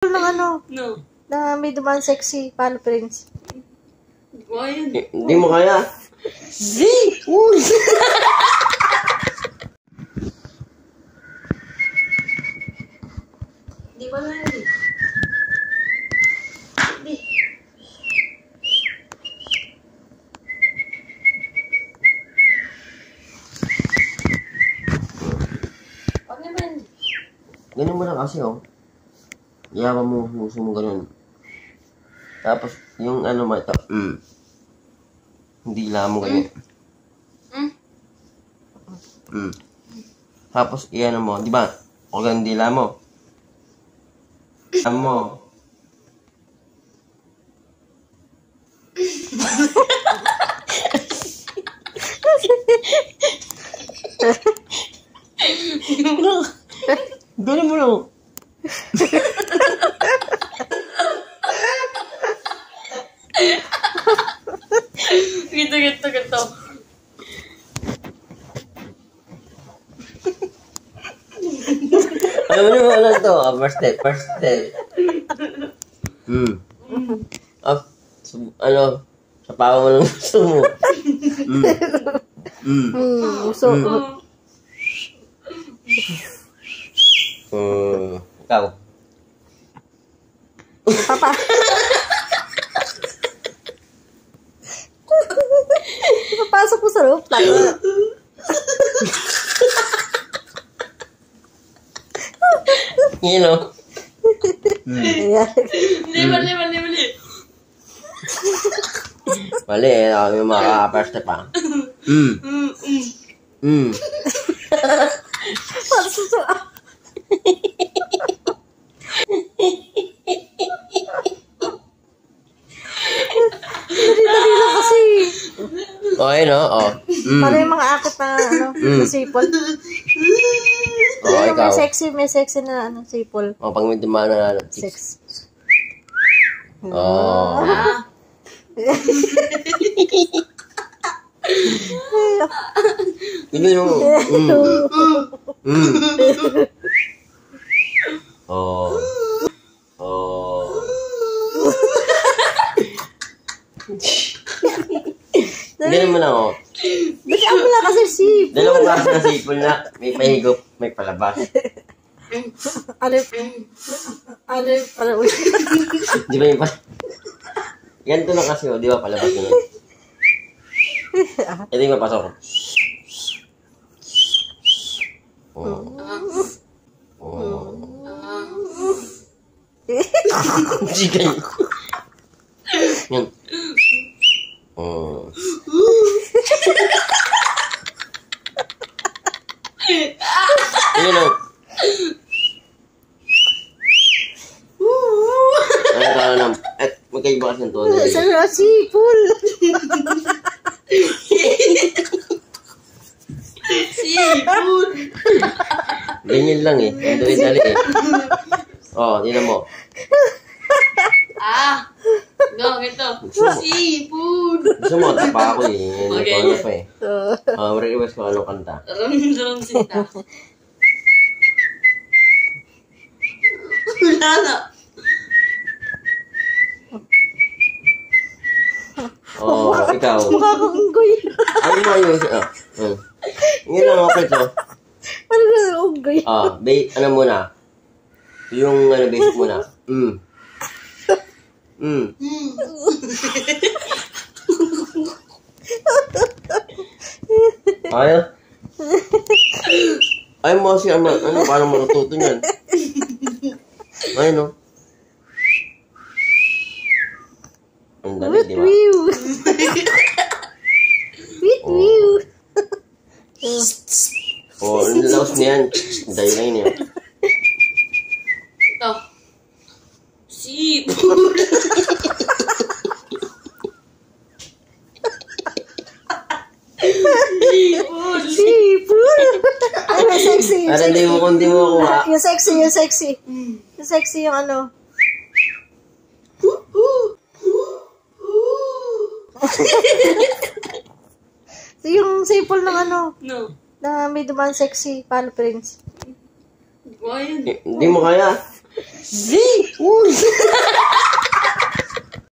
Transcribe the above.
Ng ano? No. Na may dumaan sexy, palo prince. Hindi mo kaya. Z! Uy! Di ba na yun? Di. Wag naman. Ganun mo na kasi, oh. Iyaman mo, gusto mo ganun. Tapos, yung ano mo ito, hindi lang mo ganyan. Tapos, iyan mo, di ba? O ganun dila mo. Alam mo. Ganun mo lang. Ganito. Alam mo naman lang to. First step. Sa pawa mo lang gusto mo. Ikaw. Papa. Papasok mo sa loob. You know. Mali. Mali, yung mga first step, ha? Dali lang kasi. Okay, no? Oh. Para yung mga akit na, na sipol. Oh, ikaw. May sexy na, sipol. Oh, pag may dumana na, Sex. Oh. Ganyan yung, Oh. Ganyan mo na, oh. Ba't ako lang kasi sipol? Dalawang klase na sipol na. May pahigop, may palabas. Di ba yung palabas? Ganito na kasi, oh. Di ba palabas yun? Ito yung mapasok. Sige. Yan. Ayun o. Ay, tala na. At magkaiba kasi ng tono. Sa sipol. Sipon. Ganyan lang eh. Ang dali-dali eh. Oh, tingnan mo. Ganito. Sipon. Gusto mo, tapa ako eh. Okay. Ano pa eh. Request ko anong kanta. Ram sita. Wala na. Oh, ikaw. Makakaunggoy. Ano mo yung... Ngayon lang ako ito. Ano na unggoy? Ano muna? Yung basic muna. Ayaw? Ayaw mo kasi paano mo natuto niyan? Ayaw no? Ang dali, di ba? Oh, ang laos niyan. Dahil lang niya. Ito. Sipon. Sipol. Ay, may sexy. Para hindi mo kuha. Yung sexy. Yung sexy yung ano. So, yung sipol ng ano. No. Na may dumaan sexy, palo prince. Di ba yun? Hindi mo kaya. Seafood!